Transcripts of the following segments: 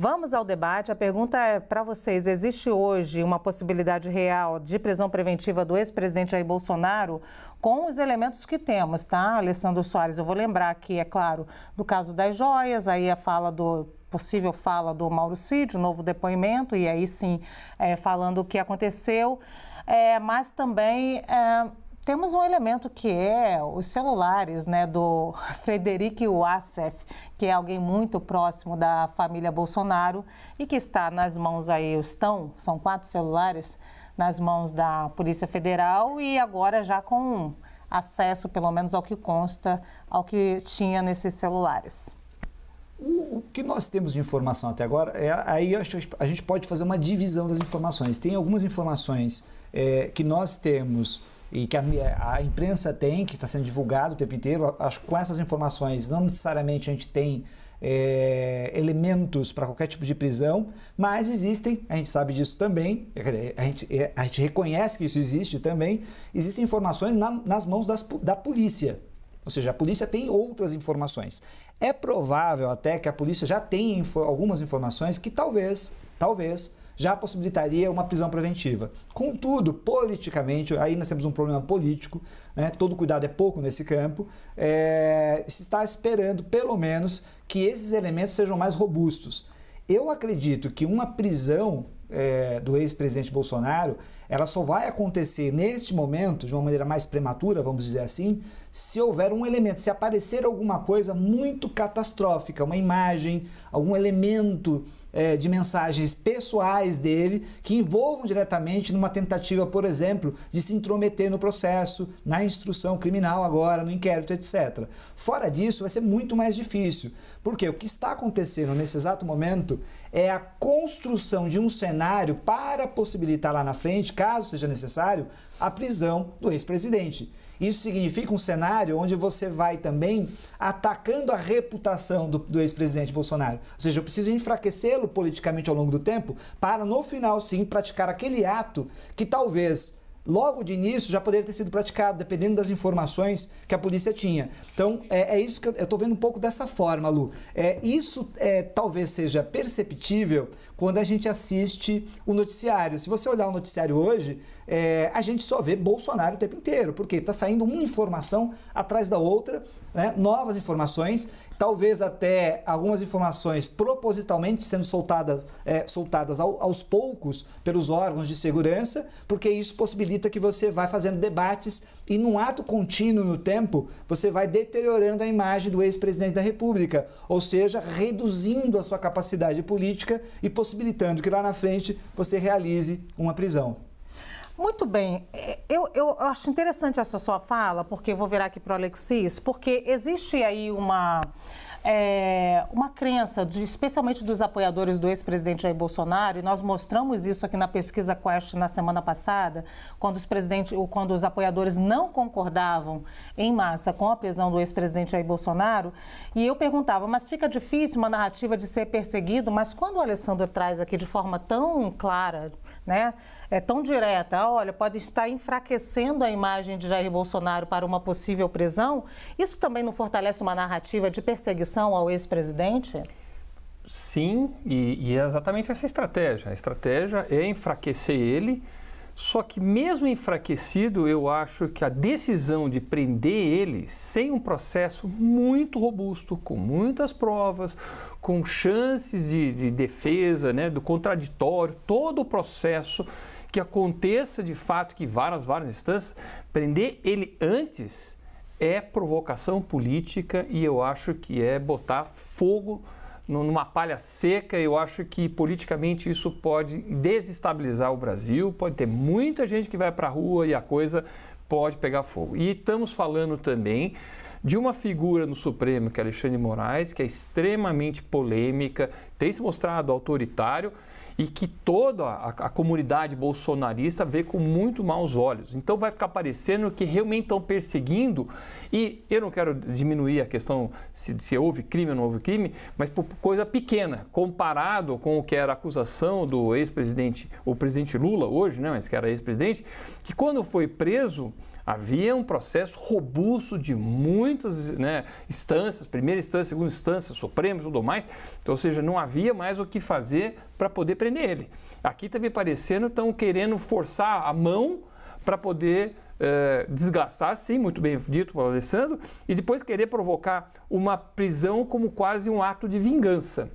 Vamos ao debate. A pergunta é para vocês: existe hoje uma possibilidade real de prisão preventiva do ex-presidente Jair Bolsonaro com os elementos que temos, tá, Alessandro Soares? Eu vou lembrar aqui, é claro, do caso das joias, aí a possível fala do Mauro Cid, novo depoimento, e aí sim, falando o que aconteceu, mas também temos um elemento que é os celulares, né, do Frederic Wassef, que é alguém muito próximo da família Bolsonaro e que está nas mãos aí, são 4 celulares nas mãos da Polícia Federal e agora já com acesso, pelo menos ao que consta, ao que tinha nesses celulares. O que nós temos de informação até agora, aí a gente pode fazer uma divisão das informações. Tem algumas informações que nós temos e que a imprensa tem, que está sendo divulgado o tempo inteiro. Acho que com essas informações não necessariamente a gente tem elementos para qualquer tipo de prisão, mas existem, a gente sabe disso também, a gente reconhece que isso existe também, existem informações nas mãos da polícia. Ou seja, a polícia tem outras informações. É provável até que a polícia já tenha algumas informações que talvez já possibilitaria uma prisão preventiva. Contudo, politicamente, aí nós temos um problema político, né? Todo cuidado é pouco nesse campo, se está esperando, pelo menos, que esses elementos sejam mais robustos. Eu acredito que uma prisão do ex-presidente Bolsonaro, ela só vai acontecer neste momento, de uma maneira mais prematura, vamos dizer assim, se houver um elemento, se aparecer alguma coisa muito catastrófica, uma imagem, algum elemento de mensagens pessoais dele que envolvam diretamente numa tentativa, por exemplo, de se intrometer no processo, na instrução criminal agora, no inquérito, etc. Fora disso, vai ser muito mais difícil, porque o que está acontecendo nesse exato momento é a construção de um cenário para possibilitar lá na frente, caso seja necessário, a prisão do ex-presidente. Isso significa um cenário onde você vai também atacando a reputação do ex-presidente Bolsonaro. Ou seja, eu preciso enfraquecê-lo politicamente ao longo do tempo para, no final, sim, praticar aquele ato que talvez logo de início já poderia ter sido praticado, dependendo das informações que a polícia tinha. Então, é isso que eu estou vendo um pouco dessa forma, Lu. Isso talvez seja perceptível quando a gente assiste o noticiário. Se você olhar o noticiário hoje, a gente só vê Bolsonaro o tempo inteiro, porque está saindo uma informação atrás da outra, né? Novas informações, talvez até algumas informações propositalmente sendo soltadas aos poucos pelos órgãos de segurança, porque isso possibilita que você vai fazendo debates e num ato contínuo no tempo, você vai deteriorando a imagem do ex-presidente da República, ou seja, reduzindo a sua capacidade política e possibilitando que lá na frente você realize uma prisão. Muito bem, eu acho interessante essa sua fala, porque eu vou virar aqui para o Alexis, porque existe aí uma crença, especialmente dos apoiadores do ex-presidente Jair Bolsonaro, e nós mostramos isso aqui na pesquisa Quest na semana passada, quando os apoiadores não concordavam em massa com a prisão do ex-presidente Jair Bolsonaro, e eu perguntava, mas fica difícil uma narrativa de ser perseguido, mas quando o Alessandro traz aqui de forma tão clara, né, tão direta, olha, pode estar enfraquecendo a imagem de Jair Bolsonaro para uma possível prisão, isso também não fortalece uma narrativa de perseguição ao ex-presidente? Sim, e é exatamente essa estratégia. A estratégia é enfraquecer ele, só que mesmo enfraquecido, eu acho que a decisão de prender ele sem um processo muito robusto, com muitas provas, com chances de defesa, né, do contraditório, todo o processo que aconteça de fato, que várias instâncias, prender ele antes é provocação política e eu acho que é botar fogo numa palha seca. Eu acho que politicamente isso pode desestabilizar o Brasil, pode ter muita gente que vai para a rua e a coisa pode pegar fogo. E estamos falando também de uma figura no Supremo, que é Alexandre de Moraes, que é extremamente polêmica, tem se mostrado autoritário e que toda a comunidade bolsonarista vê com muito maus olhos. Então vai ficar parecendo que realmente estão perseguindo, e eu não quero diminuir a questão se houve crime ou não houve crime, mas por coisa pequena, comparado com o que era a acusação do ex-presidente, o presidente Lula hoje, né, mas que era ex-presidente, que quando foi preso, Havia um processo robusto de muitas, né, instâncias, primeira instância, segunda instância, Supremo e tudo mais, ou seja, não havia mais o que fazer para poder prender ele. Aqui está me parecendo que estão querendo forçar a mão para poder desgastar, sim, muito bem dito pelo Alessandro, e depois querer provocar uma prisão como quase um ato de vingança.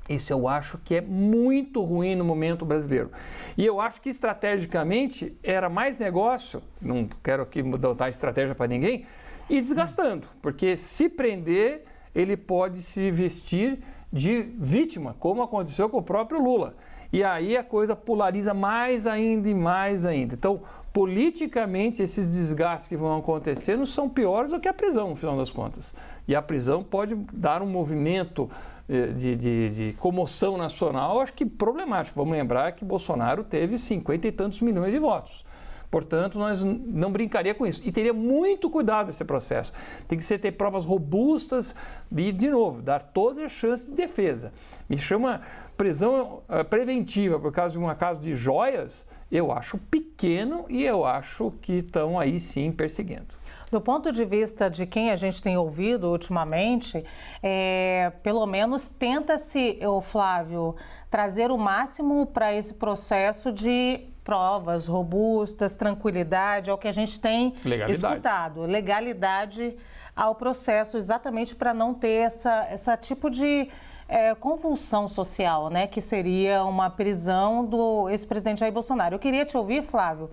Esse eu acho que é muito ruim no momento brasileiro. E eu acho que estrategicamente era mais negócio, não quero aqui dar estratégia para ninguém, ir desgastando, porque se prender, ele pode se vestir de vítima, como aconteceu com o próprio Lula. E aí a coisa polariza mais ainda e mais ainda. Então, politicamente, esses desgastes que vão acontecendo são piores do que a prisão, no final das contas. E a prisão pode dar um movimento de comoção nacional, acho que problemático. Vamos lembrar que Bolsonaro teve 50 e tantos milhões de votos. Portanto, nós não brincaria com isso. E teria muito cuidado nesse processo. Tem que ter provas robustas e, de novo, dar todas as chances de defesa. Me chama prisão preventiva por causa de um caso de joias, eu acho pequeno e eu acho que estão aí sim perseguindo. Do ponto de vista de quem a gente tem ouvido ultimamente, pelo menos tenta-se, Flávio, trazer o máximo para esse processo de provas robustas, tranquilidade, é o que a gente tem escutado. Legalidade ao processo, exatamente para não ter essa tipo de convulsão social, né, que seria uma prisão do ex-presidente Jair Bolsonaro. Eu queria te ouvir, Flávio,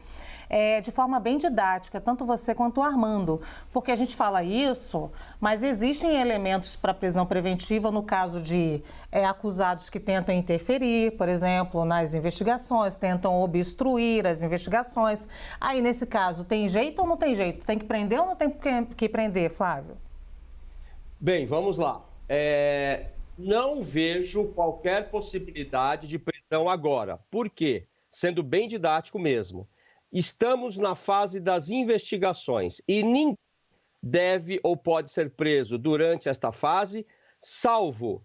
de forma bem didática, tanto você quanto o Armando, porque a gente fala isso, mas existem elementos para prisão preventiva no caso de acusados que tentam interferir, por exemplo, nas investigações, tentam obstruir as investigações. Aí, nesse caso, tem jeito ou não tem jeito? Tem que prender ou não tem que prender, Flávio? Bem, vamos lá. Não vejo qualquer possibilidade de prisão agora. Por quê? Sendo bem didático mesmo. Estamos na fase das investigações e ninguém deve ou pode ser preso durante esta fase, salvo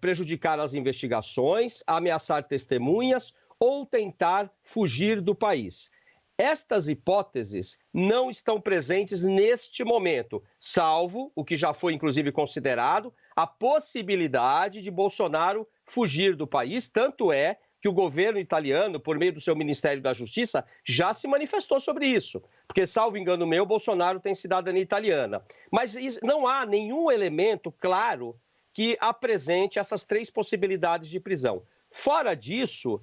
prejudicar as investigações, ameaçar testemunhas ou tentar fugir do país. Estas hipóteses não estão presentes neste momento, salvo o que já foi inclusive considerado, a possibilidade de Bolsonaro fugir do país, tanto é que o governo italiano, por meio do seu Ministério da Justiça, já se manifestou sobre isso. Porque, salvo engano meu, Bolsonaro tem cidadania italiana. Mas não há nenhum elemento claro que apresente essas três possibilidades de prisão. Fora disso,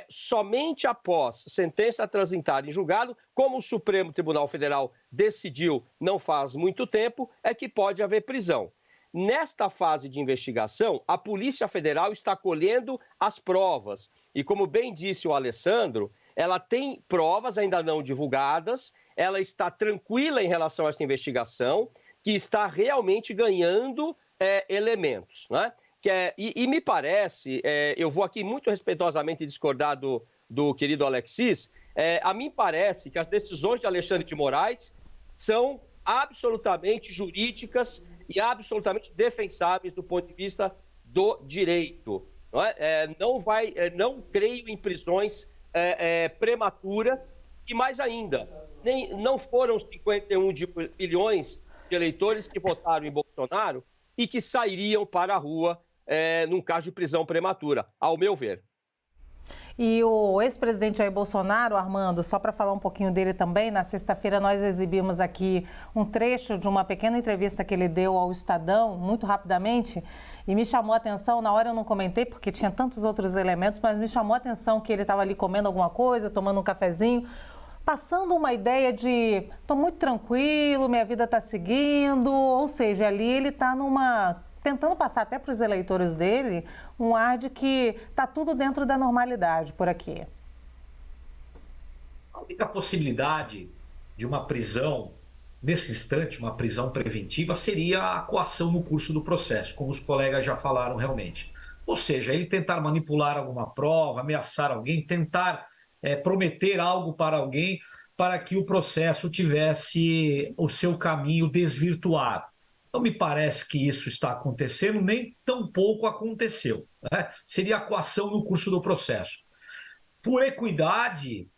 somente após sentença transitada em julgado, como o Supremo Tribunal Federal decidiu não faz muito tempo, é que pode haver prisão. Nesta fase de investigação, a Polícia Federal está colhendo as provas. E como bem disse o Alessandro, ela tem provas ainda não divulgadas, ela está tranquila em relação a esta investigação, que está realmente ganhando elementos, né? E me parece, eu vou aqui muito respeitosamente discordar do querido Alexis, a mim parece que as decisões de Alexandre de Moraes são absolutamente jurídicas e absolutamente defensáveis do ponto de vista do direito. Não creio em prisões prematuras e, mais ainda, não foram 51 bilhões de eleitores que votaram em Bolsonaro e que sairiam para a rua num caso de prisão prematura, ao meu ver. E o ex-presidente Jair Bolsonaro, Armando, só para falar um pouquinho dele também, na sexta-feira nós exibimos aqui um trecho de uma pequena entrevista que ele deu ao Estadão, muito rapidamente, e me chamou a atenção, na hora eu não comentei porque tinha tantos outros elementos, mas me chamou a atenção que ele estava ali comendo alguma coisa, tomando um cafezinho, passando uma ideia de estou muito tranquilo, minha vida está seguindo, ou seja, ali ele está tentando passar até para os eleitores dele um ar de que está tudo dentro da normalidade por aqui. A única possibilidade de uma prisão, nesse instante, uma prisão preventiva, seria a coação no curso do processo, como os colegas já falaram realmente. Ou seja, ele tentar manipular alguma prova, ameaçar alguém, tentar prometer algo para alguém para que o processo tivesse o seu caminho desvirtuado. Não me parece que isso está acontecendo, nem tampouco aconteceu, né? Seria a coação no curso do processo. Por equidade,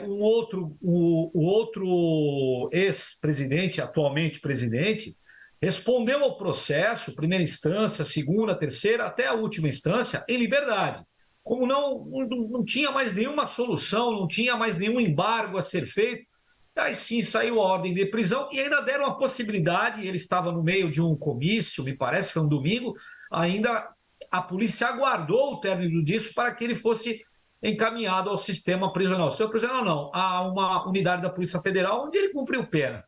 o outro ex-presidente, atualmente presidente, respondeu ao processo, primeira instância, segunda, terceira, até a última instância, em liberdade. Como não tinha mais nenhuma solução, não tinha mais nenhum embargo a ser feito, aí sim saiu a ordem de prisão e ainda deram a possibilidade, ele estava no meio de um comício, me parece, foi um domingo, ainda a polícia aguardou o término disso para que ele fosse encaminhado ao sistema prisional. O sistema prisional não, a uma unidade da Polícia Federal onde ele cumpriu pena.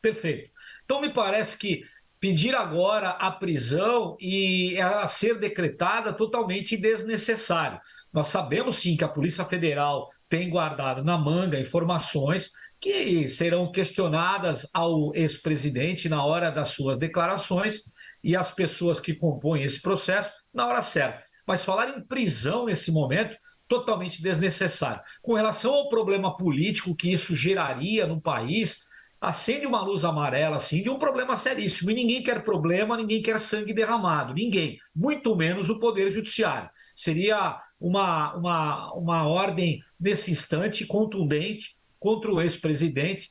Perfeito. Então me parece que pedir agora a prisão e ela ser decretada totalmente desnecessário. Nós sabemos sim que a Polícia Federal tem guardado na manga informações que serão questionadas ao ex-presidente na hora das suas declarações e as pessoas que compõem esse processo na hora certa. Mas falar em prisão nesse momento, totalmente desnecessário. Com relação ao problema político que isso geraria no país, acende uma luz amarela assim, de um problema seríssimo. E ninguém quer problema, ninguém quer sangue derramado, ninguém. Muito menos o Poder Judiciário. Seria uma ordem nesse instante contundente contra o ex-presidente,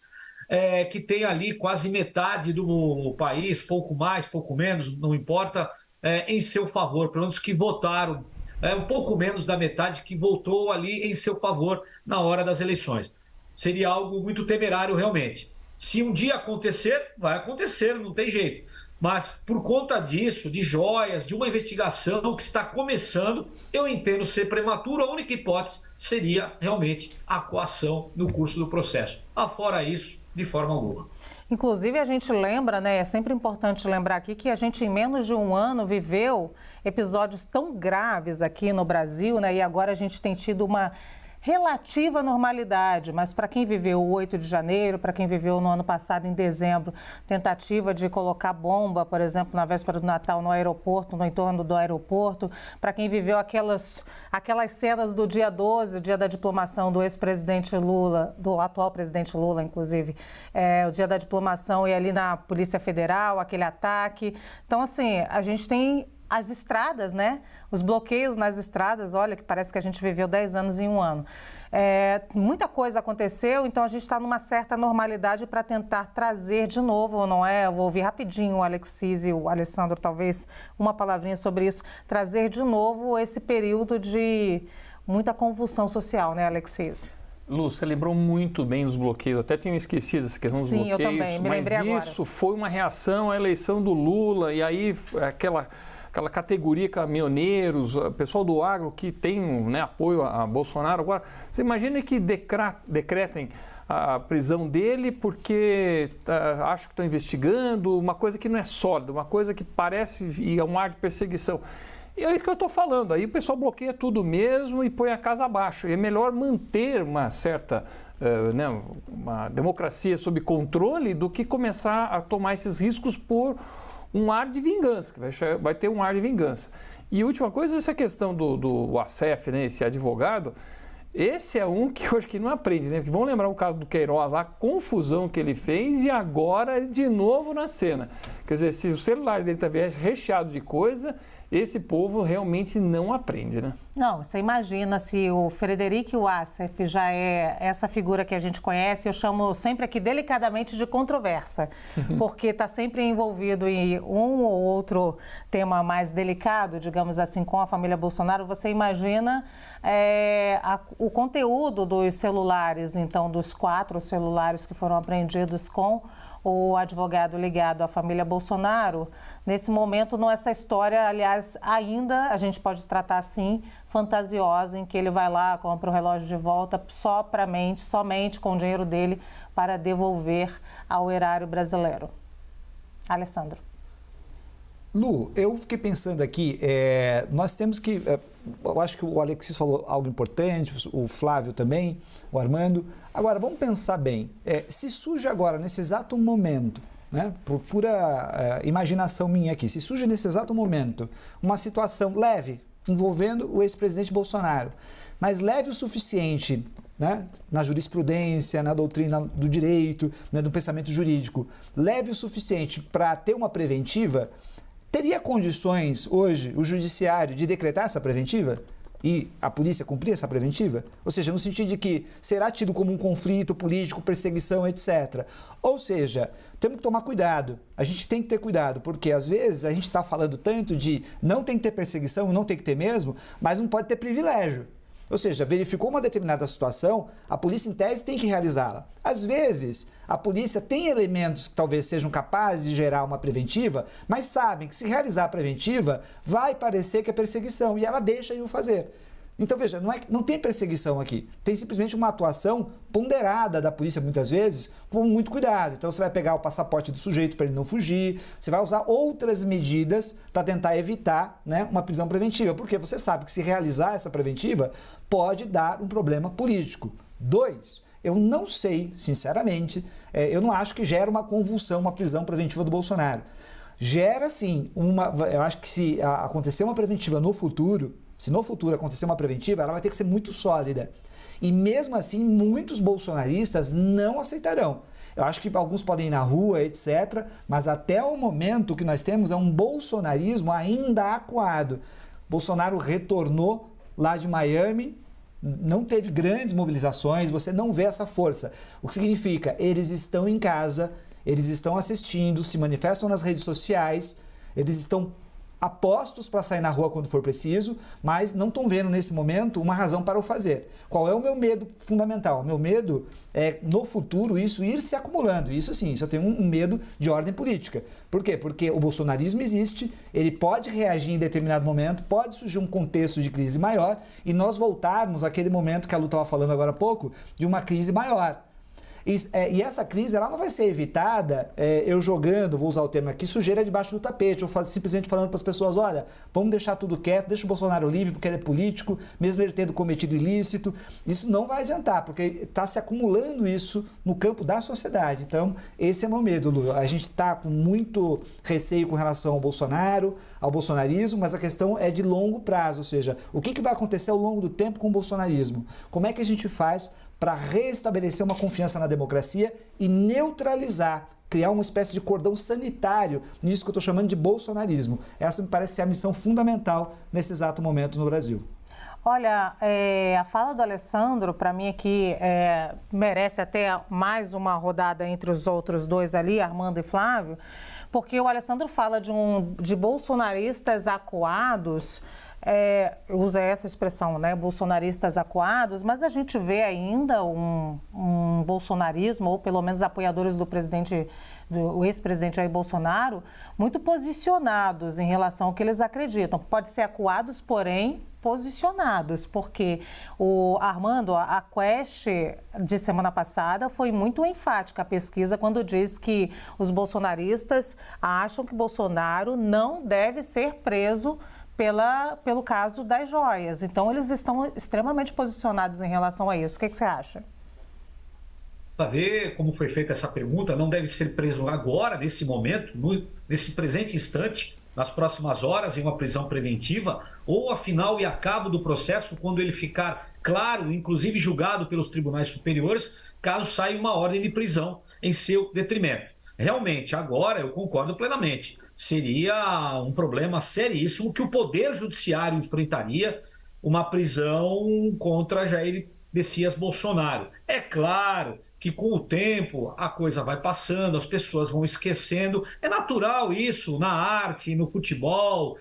que tem ali quase metade do país, pouco mais, pouco menos, não importa, em seu favor, pelo menos que votaram, um pouco menos da metade que votou ali em seu favor na hora das eleições. Seria algo muito temerário realmente. Se um dia acontecer, vai acontecer, não tem jeito. Mas por conta disso, de joias, de uma investigação que está começando, eu entendo ser prematuro. A única hipótese seria realmente a coação no curso do processo. Afora isso, de forma alguma. Inclusive, a gente lembra, né? É sempre importante lembrar aqui que a gente, em menos de um ano, viveu episódios tão graves aqui no Brasil, né? E agora a gente tem tido uma relativa normalidade, mas para quem viveu o 8 de janeiro, para quem viveu no ano passado, em dezembro, tentativa de colocar bomba, por exemplo, na véspera do Natal no aeroporto, no entorno do aeroporto, para quem viveu aquelas cenas do dia 12, o dia da diplomação do ex-presidente Lula, do atual presidente Lula, inclusive, o dia da diplomação e ali na Polícia Federal, aquele ataque. Então, assim, a gente tem as estradas, né? Os bloqueios nas estradas, olha, que parece que a gente viveu 10 anos em um ano. Muita coisa aconteceu, então a gente está numa certa normalidade para tentar trazer de novo, não é? Eu vou ouvir rapidinho o Alexis e o Alessandro, talvez uma palavrinha sobre isso, trazer de novo esse período de muita convulsão social, né, Alexis? Lu, você lembrou muito bem dos bloqueios, até tinha esquecido essa questão dos bloqueios. Sim, eu também, me lembrei agora. Mas isso foi uma reação à eleição do Lula, e aí aquela categoria caminhoneiros, pessoal do agro que tem, né, apoio a Bolsonaro. Agora, você imagina que decretem a prisão dele porque acham que estão investigando, uma coisa que não é sólida, uma coisa que parece e é um ar de perseguição. E é isso que eu estou falando, aí o pessoal bloqueia tudo mesmo e põe a casa abaixo. E é melhor manter uma certa uma democracia sob controle do que começar a tomar esses riscos por um ar de vingança, que vai ter um ar de vingança. E última coisa, essa questão do ASEF, né, esse advogado, esse é um que eu acho que não aprende, né? Porque vamos lembrar o caso do Queiroz lá, a confusão que ele fez e agora de novo na cena. Quer dizer, se os celulares dele também recheado de coisa, esse povo realmente não aprende, né? Não, você imagina se o Frederico Wassef já é essa figura que a gente conhece, eu chamo sempre aqui delicadamente de controversa, porque está sempre envolvido em um ou outro tema mais delicado, digamos assim, com a família Bolsonaro. Você imagina o conteúdo dos celulares, então, dos 4 celulares que foram apreendidos com o advogado ligado à família Bolsonaro. Nesse momento, não essa história, aliás, ainda a gente pode tratar assim, fantasiosa, em que ele vai lá, compra o relógio de volta somente com o dinheiro dele para devolver ao erário brasileiro. Alessandro. Lu, eu fiquei pensando aqui, nós temos que, eu acho que o Alexis falou algo importante, o Flávio também, o Armando. Agora, vamos pensar bem, se surge agora, nesse exato momento, né, por pura imaginação minha aqui, se surge nesse exato momento uma situação leve envolvendo o ex-presidente Bolsonaro, mas leve o suficiente, né, na jurisprudência, na doutrina do direito, né, do pensamento jurídico, leve o suficiente para ter uma preventiva, teria condições hoje o judiciário de decretar essa preventiva? e a polícia cumprir essa preventiva? Ou seja, no sentido de que será tido como um conflito político, perseguição, etc. Ou seja, temos que tomar cuidado. A gente tem que ter cuidado, porque às vezes a gente está falando tanto de não tem que ter perseguição, não tem que ter mesmo, mas não pode ter privilégio. Ou seja, verificou uma determinada situação, a polícia, em tese, tem que realizá-la. Às vezes, a polícia tem elementos que talvez sejam capazes de gerar uma preventiva, mas sabem que se realizar a preventiva, vai parecer que é perseguição, e ela deixa de o fazer. Então, veja, não tem perseguição aqui. Tem simplesmente uma atuação ponderada da polícia, muitas vezes, com muito cuidado. Então, você vai pegar o passaporte do sujeito para ele não fugir, você vai usar outras medidas para tentar evitar, né, uma prisão preventiva. Porque você sabe que se realizar essa preventiva, pode dar um problema político. 2, eu não sei, sinceramente, eu não acho que gera uma convulsão, uma prisão preventiva do Bolsonaro. Gera, sim, eu acho que se acontecer uma preventiva no futuro, se no futuro acontecer uma preventiva, ela vai ter que ser muito sólida. E mesmo assim, muitos bolsonaristas não aceitarão. Eu acho que alguns podem ir na rua, etc., mas até o momento o que nós temos é um bolsonarismo ainda acuado. Bolsonaro retornou lá de Miami, não teve grandes mobilizações, você não vê essa força. O que significa? Eles estão em casa, eles estão assistindo, se manifestam nas redes sociais, eles estão apostos para sair na rua quando for preciso, mas não estão vendo nesse momento uma razão para o fazer. Qual é o meu medo fundamental? O meu medo é, no futuro, isso ir se acumulando. Isso sim, isso eu tenho um medo de ordem política. Por quê? Porque o bolsonarismo existe, ele pode reagir em determinado momento, pode surgir um contexto de crise maior e nós voltarmos àquele momento que a Lu estava falando agora há pouco, de uma crise maior. E essa crise ela não vai ser evitada eu jogando, vou usar o termo aqui, sujeira debaixo do tapete, ou simplesmente falando para as pessoas, olha, vamos deixar tudo quieto, deixa o Bolsonaro livre porque ele é político, mesmo ele tendo cometido ilícito. Isso não vai adiantar, porque está se acumulando isso no campo da sociedade. Então, esse é o meu medo, Lu. A gente está com muito receio com relação ao Bolsonaro, ao bolsonarismo, mas a questão é de longo prazo, ou seja, o que vai acontecer ao longo do tempo com o bolsonarismo? Como é que a gente faz para restabelecer uma confiança na democracia e neutralizar, criar uma espécie de cordão sanitário nisso que eu estou chamando de bolsonarismo. Essa me parece ser a missão fundamental nesse exato momento no Brasil. Olha, a fala do Alessandro, para mim aqui, merece até mais uma rodada entre os outros dois ali, Armando e Flávio, porque o Alessandro fala de bolsonaristas acuados, usa essa expressão, né, bolsonaristas acuados, mas a gente vê ainda um bolsonarismo, ou pelo menos apoiadores do ex-presidente Jair Bolsonaro, muito posicionados em relação ao que eles acreditam. Pode ser acuados, porém posicionados, porque o Armando, a Quest de semana passada foi muito enfática a pesquisa quando diz que os bolsonaristas acham que Bolsonaro não deve ser preso pelo caso das joias. Então, eles estão extremamente posicionados em relação a isso. O que você acha? Saber como foi feita essa pergunta, não deve ser preso agora, nesse momento, nesse presente instante, nas próximas horas, em uma prisão preventiva, ou afinal e a cabo do processo, quando ele ficar claro, inclusive julgado pelos tribunais superiores, caso saia uma ordem de prisão em seu detrimento. Realmente, agora eu concordo plenamente. Seria um problema seríssimo que o Poder Judiciário enfrentaria uma prisão contra Jair Messias Bolsonaro. É claro que com o tempo a coisa vai passando, as pessoas vão esquecendo. É natural isso na arte, no futebol,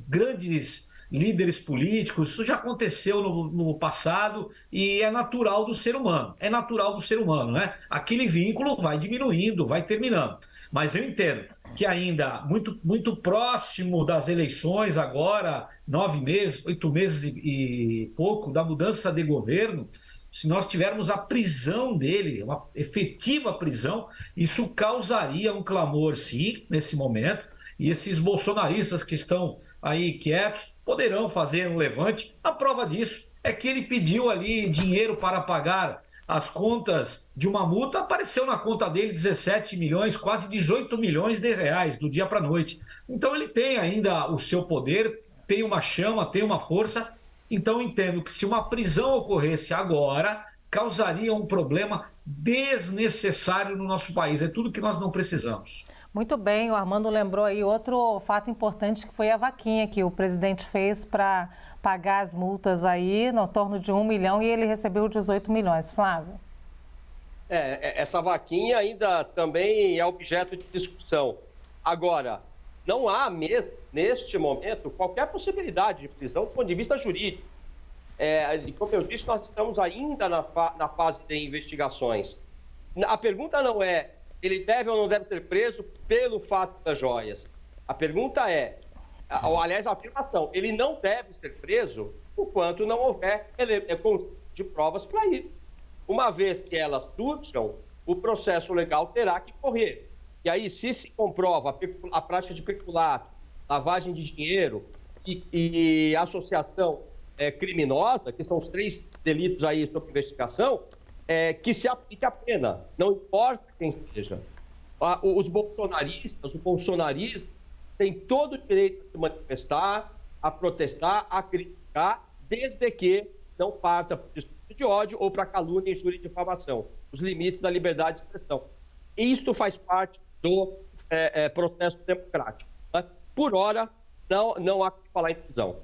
grandes líderes políticos, isso já aconteceu no passado e é natural do ser humano. É natural do ser humano, né? Aquele vínculo vai diminuindo, vai terminando. Mas eu entendo que ainda muito próximo das eleições, agora 9 meses, 8 meses e pouco, da mudança de governo, se nós tivermos a prisão dele, uma efetiva prisão, isso causaria um clamor, sim, nesse momento, e esses bolsonaristas que estão aí quietos poderão fazer um levante. A prova disso é que ele pediu ali dinheiro para pagar as contas de uma multa, apareceu na conta dele 17 milhões, quase 18 milhões de reais do dia para a noite. Então ele tem ainda o seu poder, tem uma chama, tem uma força. Então entendo que se uma prisão ocorresse agora, causaria um problema desnecessário no nosso país. É tudo que nós não precisamos. Muito bem, o Armando lembrou aí outro fato importante que foi a vaquinha que o presidente fez para pagar as multas aí no torno de 1 milhão e ele recebeu 18 milhões. Flávio? Essa vaquinha ainda também é objeto de discussão. Agora, não há mesmo, neste momento, qualquer possibilidade de prisão do ponto de vista jurídico. Como eu disse, nós estamos ainda na fase de investigações. A pergunta não é ele deve ou não deve ser preso pelo fato das joias. A pergunta aliás, a afirmação, ele não deve ser preso enquanto não houver conjunto de provas para ir. Uma vez que elas surjam, o processo legal terá que correr. E aí, se comprova a prática de peculato, lavagem de dinheiro e associação criminosa, que são os 3 delitos aí sob investigação, que se aplique a pena, não importa quem seja. Os bolsonaristas, o bolsonarismo tem todo o direito de se manifestar, a protestar, a criticar, desde que não parta para discurso de ódio ou para calúnia, injúria e difamação, os limites da liberdade de expressão. Isto faz parte do processo democrático. Né? Por hora, não há que falar em prisão.